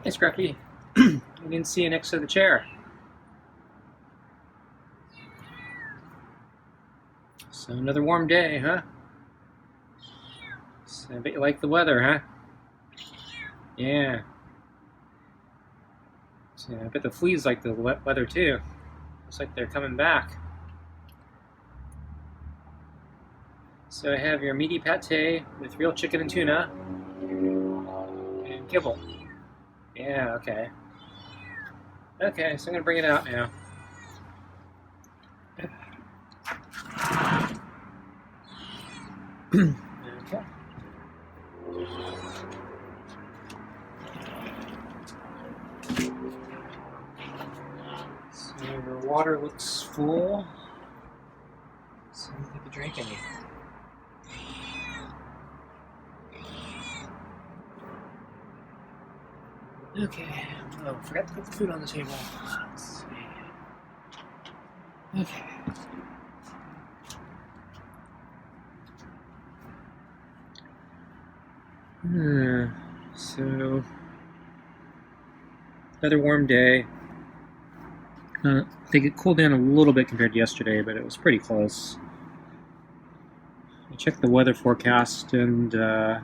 Hey, Scruffy. I didn't see you next to the chair. So another warm day, huh? So I bet you like the weather, huh? Yeah. So I bet the fleas like the weather too. Looks like they're coming back. So I have your meaty pate with real chicken and tuna and kibble. Yeah, okay. Okay, so I'm gonna bring it out now. Okay. So your water looks full. So I don't think you drank any. Okay. Oh, forgot to put the food on the table. Let's see. Okay. So another warm day. I think it cooled down a little bit compared to yesterday, but it was pretty close. I checked the weather forecast, and I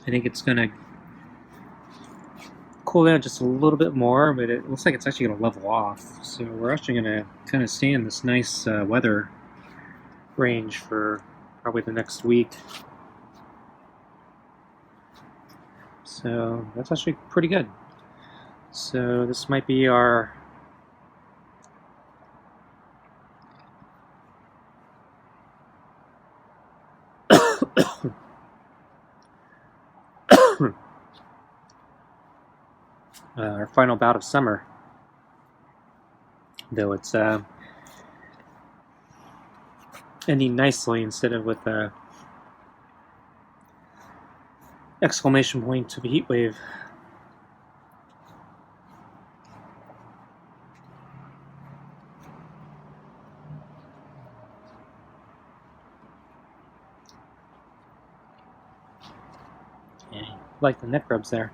think it's going to cool down just a little bit more, but it looks like it's actually going to level off. So we're actually going to kind of stay in this nice weather range for probably the next week. So that's actually pretty good. So this might be our our final bout of summer. Though it's ending nicely instead of with a exclamation point of a heat wave. Yeah, I like the neck rubs there,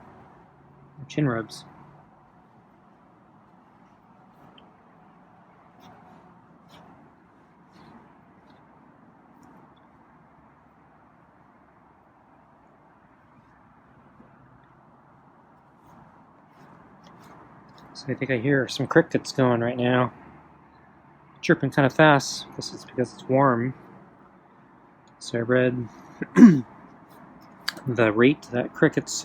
or chin rubs. So I think I hear some crickets going right now, chirping kind of fast. This is because it's warm. So I read the rate that crickets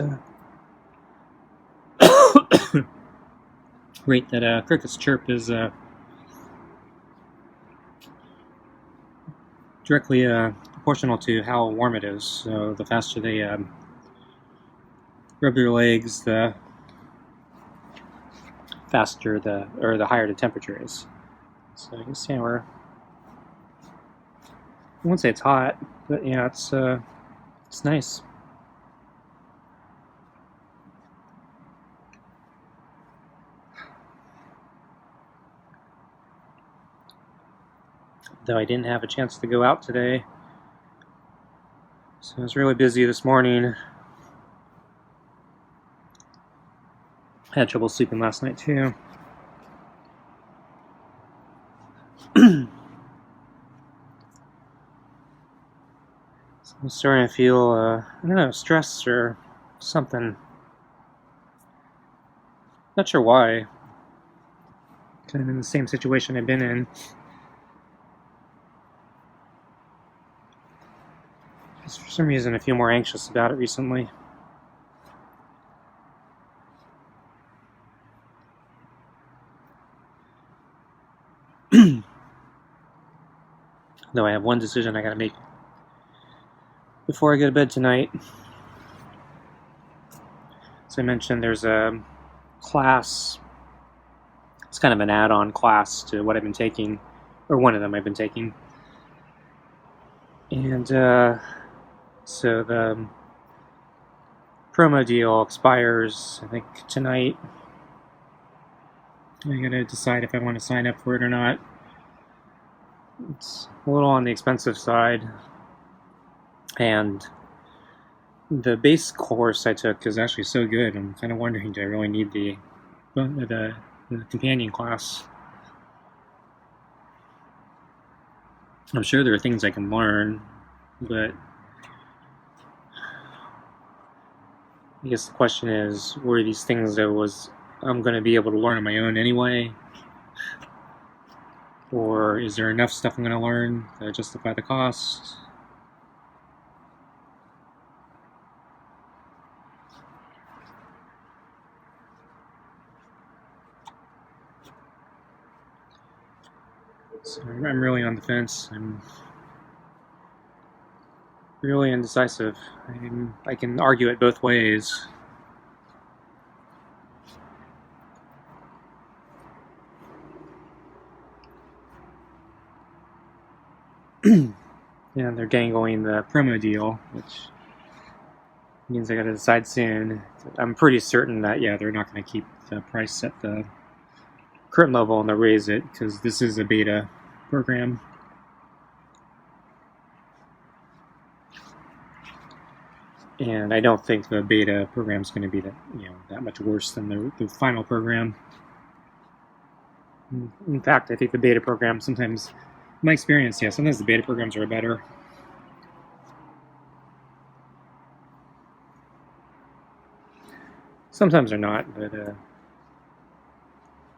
crickets chirp is directly proportional to how warm it is. So the faster they rub your legs, the faster the higher the temperature is. So you can see I wouldn't say it's hot, but yeah, it's nice. Though I didn't have a chance to go out today, so I was really busy this morning. I had trouble sleeping last night too. So I'm starting to feel, I don't know, stress or something. Not sure why. Kind of in the same situation I've been in. Just for some reason I feel more anxious about it recently. Though I have one decision I gotta make before I go to bed tonight. So I mentioned there's a class. It's kind of an add-on class to what I've been taking, or one of them I've been taking. And so the promo deal expires, I think, tonight. I gotta decide if I want to sign up for it or not. It's a little on the expensive side, and the base course I took is actually so good. I'm kind of wondering, do I really need the companion class? I'm sure there are things I can learn, but I guess the question is, were these things that I'm going to be able to learn on my own anyway? Or is there enough stuff I'm going to learn to justify the cost? So I'm really on the fence. I'm really indecisive. I can argue it both ways. Yeah, they're dangling the promo deal, which means I gotta decide soon. I'm pretty certain that, yeah, they're not going to keep the price at the current level and they'll raise it, because this is a beta program. And I don't think the beta program is going to be that much worse than the final program. In fact, I think the beta program sometimes, my experience, yeah, sometimes the beta programs are better. Sometimes they're not, but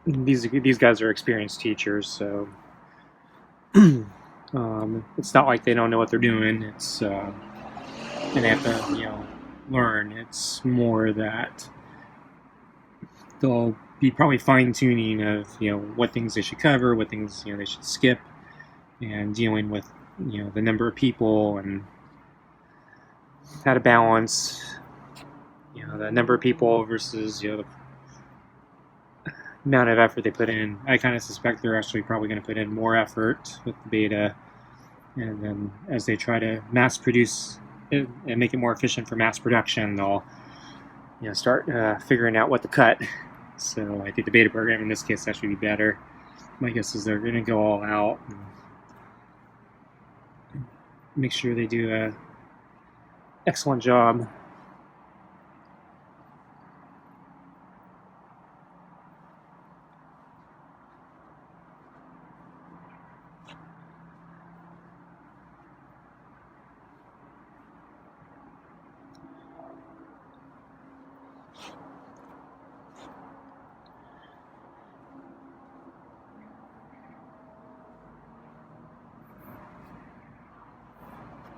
these guys are experienced teachers, so it's not like they don't know what they're doing. It's and they have to learn. It's more that they'll be probably fine-tuning of what things they should cover, what things they should skip, and dealing with the number of people and how to balance the number of people versus the amount of effort they put in. I kind of suspect they're actually probably going to put in more effort with the beta, and then as they try to mass produce it and make it more efficient for mass production, they'll start figuring out what to cut. So I think the beta program in this case actually be better. My guess is they're going to go all out and make sure they do an excellent job.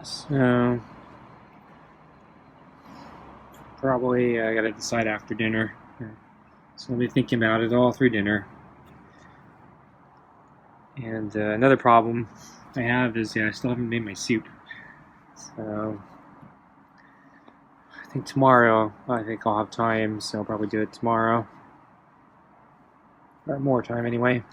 So probably I gotta decide after dinner. So I'll be thinking about it all through dinner. And another problem I have is I still haven't made my soup. So I think tomorrow, I'll have time, so I'll probably do it tomorrow. Or more time anyway.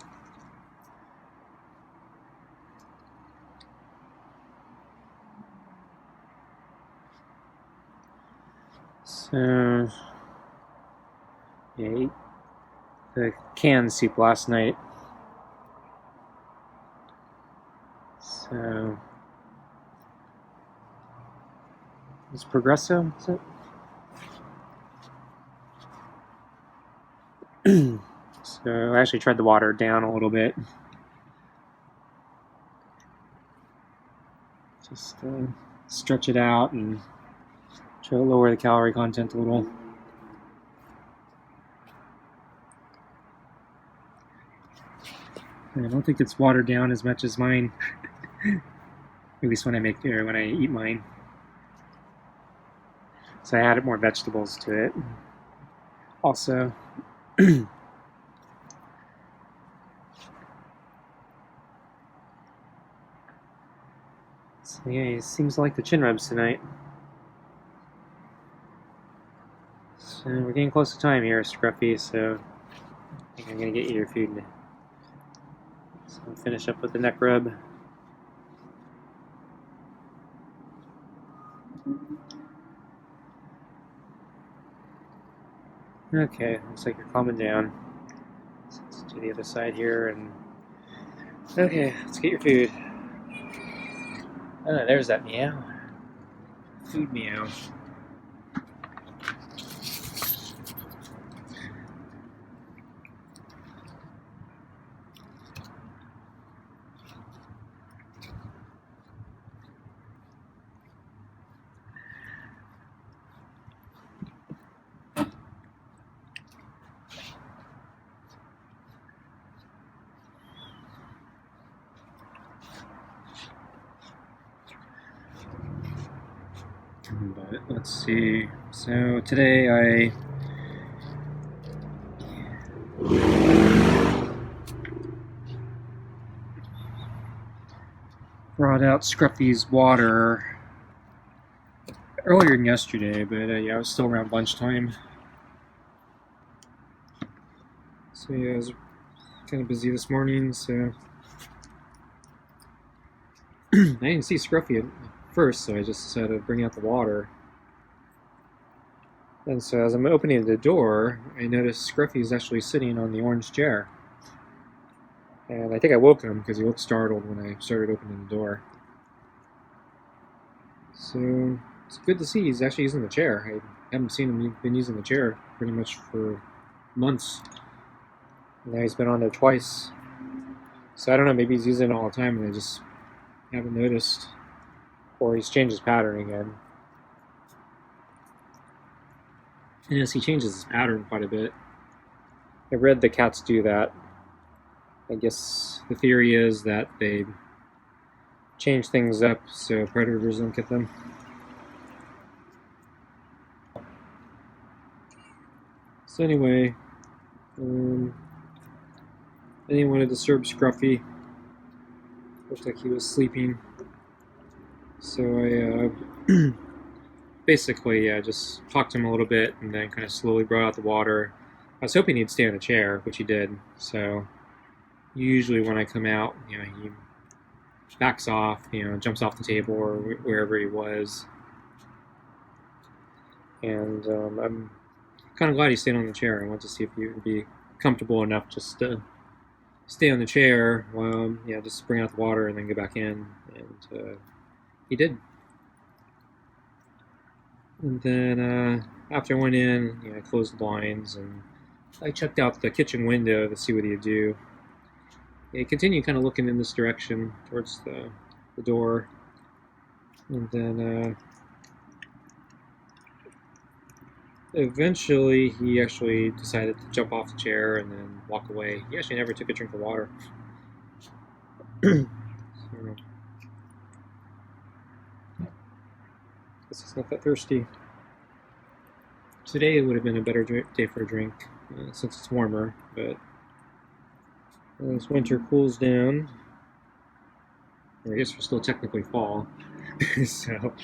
So yeah, I ate the canned soup last night. So it's Progresso, is it? So I actually tried to water it down a little bit. Just stretch it out and try to lower the calorie content a little. I don't think it's watered down as much as mine. At least when I eat mine. So I added more vegetables to it. Also, so yeah, he seems to like the chin rubs tonight. So we're getting close to time here, Scruffy, so I think I'm going to get you your food now. So I'll finish up with the neck rub. Okay, looks like you're calming down. So let's do the other side here, and okay, let's get your food. Oh, there's that meow. Food meow. Let's see. So today I brought out Scruffy's water earlier than yesterday, but yeah, I was still around lunchtime. So yeah, I was kind of busy this morning, so I didn't see Scruffy at first, so I just decided to bring out the water. And so as I'm opening the door, I noticed Scruffy's actually sitting on the orange chair. And I think I woke him because he looked startled when I started opening the door. So it's good to see he's actually using the chair. I haven't seen him been using the chair pretty much for months. Now he's been on there twice. So I don't know, maybe he's using it all the time and I just haven't noticed. Or he's changed his pattern again. Yes, he changes his pattern quite a bit. I read the cats do that. I guess the theory is that they change things up so predators don't get them. So anyway, I didn't want to disturb Scruffy. Looked like he was sleeping. So I basically just talked to him a little bit and then kind of slowly brought out the water. I was hoping he'd stay on the chair, which he did. So usually when I come out, he backs off, jumps off the table or wherever he was. And I'm kind of glad he stayed on the chair. I wanted to see if he would be comfortable enough just to stay on the chair while, just bring out the water and then go back in. And he did. And then after I went in, I closed the blinds and I checked out the kitchen window to see what he'd do. He continued kind of looking in this direction towards the door. And then eventually he actually decided to jump off the chair and then walk away. He actually never took a drink of water. So, guess he's not that thirsty. Today would have been a better day for a drink since it's warmer, but as winter cools down, or I guess we're still technically fall, so,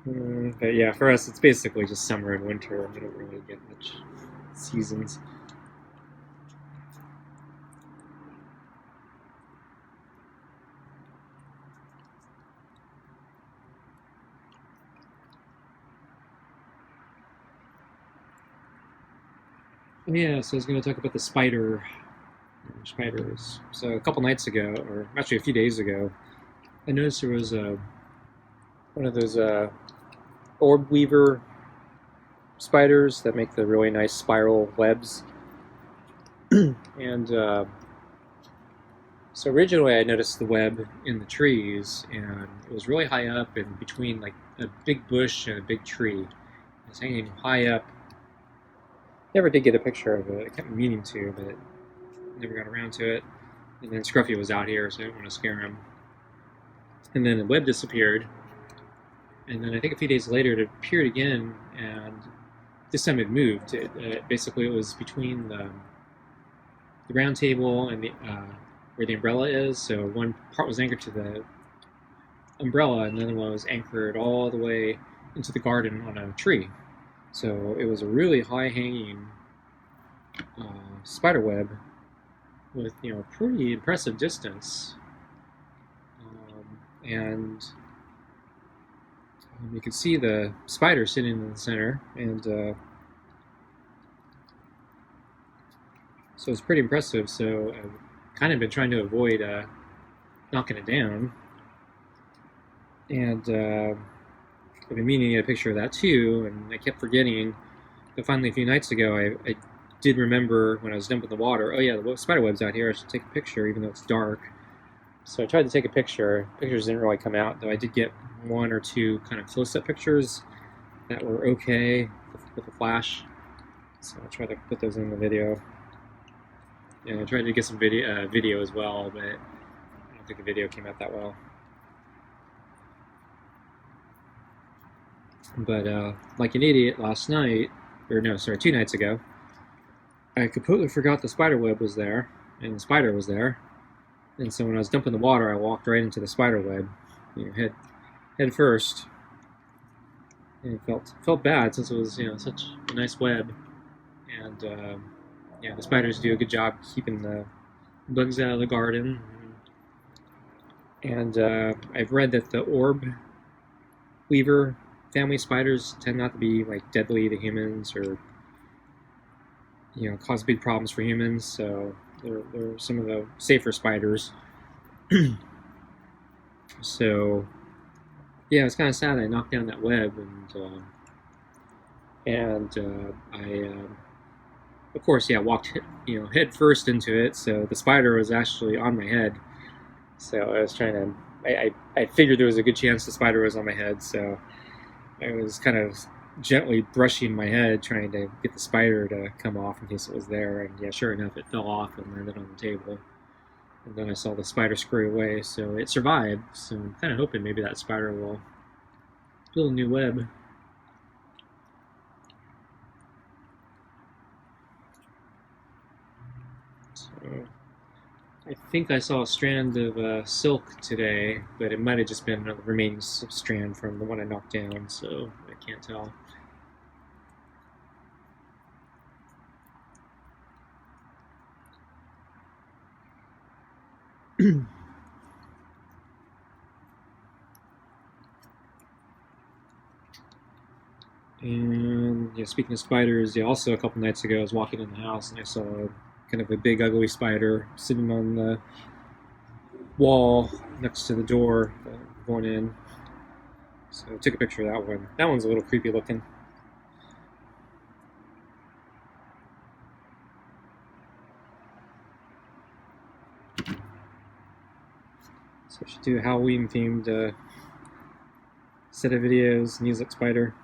but yeah, for us it's basically just summer and winter. We don't really get much seasons. Yeah, so I was going to talk about the spiders. So a couple nights ago, or actually a few days ago, I noticed there was one of those orb weaver spiders that make the really nice spiral webs. And so originally I noticed the web in the trees, and it was really high up and between like a big bush and a big tree. It was hanging high up. Never did get a picture of it. I kept meaning to, but never got around to it. And then Scruffy was out here, so I didn't want to scare him. And then the web disappeared. And then I think a few days later it appeared again, and this time it moved. Basically it was between the round table and the where the umbrella is. So one part was anchored to the umbrella, and the other one was anchored all the way into the garden on a tree. So it was a really high-hanging spider web with pretty impressive distance, and you can see the spider sitting in the center, and so it's pretty impressive. So I've kind of been trying to avoid knocking it down, and I've been meaning to get a picture of that too, and I kept forgetting. But finally, a few nights ago, I did remember when I was dumping the water, oh yeah, the spider web's out here, I should take a picture even though it's dark. So I tried to take a picture. Pictures didn't really come out, though I did get one or two kind of close-up pictures that were okay with a flash. So I'll try to put those in the video. And I tried to get some video as well, but I don't think the video came out that well. But like an idiot last night, or no, sorry, 2 nights ago, I completely forgot the spider web was there, and the spider was there. And so when I was dumping the water, I walked right into the spider web, head first. And it felt bad since it was such a nice web, and the spiders do a good job keeping the bugs out of the garden. And I've read that the orb weaver family spiders tend not to be like deadly to humans or cause big problems for humans. So they're some of the safer spiders. So yeah, it's kind of sad I knocked down that web, and I of course walked head first into it. So the spider was actually on my head. So I was trying to. I figured there was a good chance the spider was on my head, so I was kind of gently brushing my head, trying to get the spider to come off in case it was there. And yeah, sure enough, it fell off and landed on the table. And then I saw the spider scurry away, so it survived. So I'm kind of hoping maybe that spider will build a new web. So I think I saw a strand of silk today, but it might have just been a remaining strand from the one I knocked down, so I can't tell. And speaking of spiders, also a couple nights ago I was walking in the house and I saw kind of a big ugly spider sitting on the wall next to the door going in. So I took a picture of that one. That one's a little creepy looking. So I should do a Halloween themed set of videos, music spider.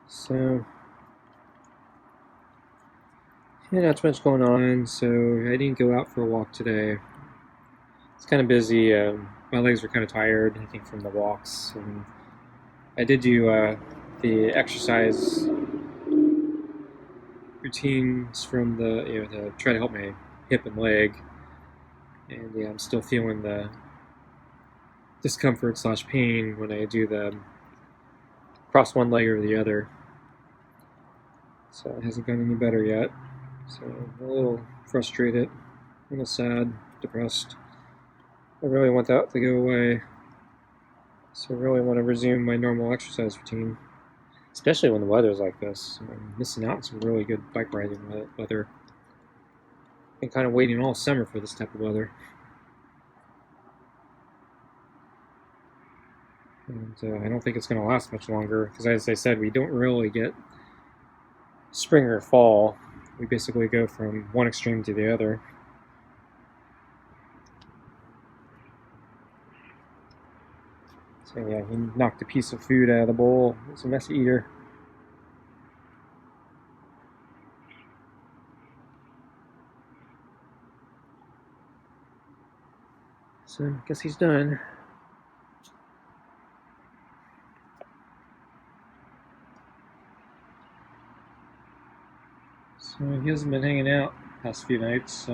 So not too much going on, so I didn't go out for a walk today. It's kind of busy. My legs were kind of tired, I think, from the walks. And I did do the exercise routines from the to try to help my hip and leg. And I'm still feeling the discomfort / pain when I do the cross one leg over the other. So it hasn't gone any better yet. So I'm a little frustrated, a little sad, depressed. I really want that to go away. So I really want to resume my normal exercise routine, especially when the weather's like this. I'm missing out on some really good bike riding weather. I've been kind of waiting all summer for this type of weather. And I don't think it's going to last much longer because, as I said, we don't really get spring or fall. We basically go from one extreme to the other. So yeah, he knocked a piece of food out of the bowl. He's a messy eater. So I guess he's done. So he hasn't been hanging out the past few nights.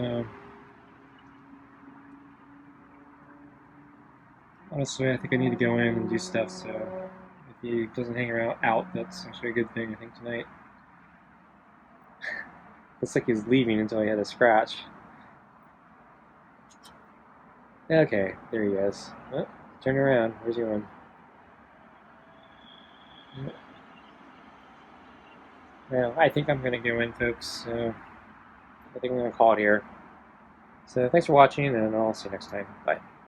Honestly, I think I need to go in and do stuff, so if he doesn't hang out, that's actually a good thing, I think, tonight. Looks like he's leaving until he had a scratch. Okay, there he is. Oh, turn around. Where's he going? Well, I think I'm going to go in, folks. I think I'm going to call it here. So thanks for watching, and I'll see you next time. Bye.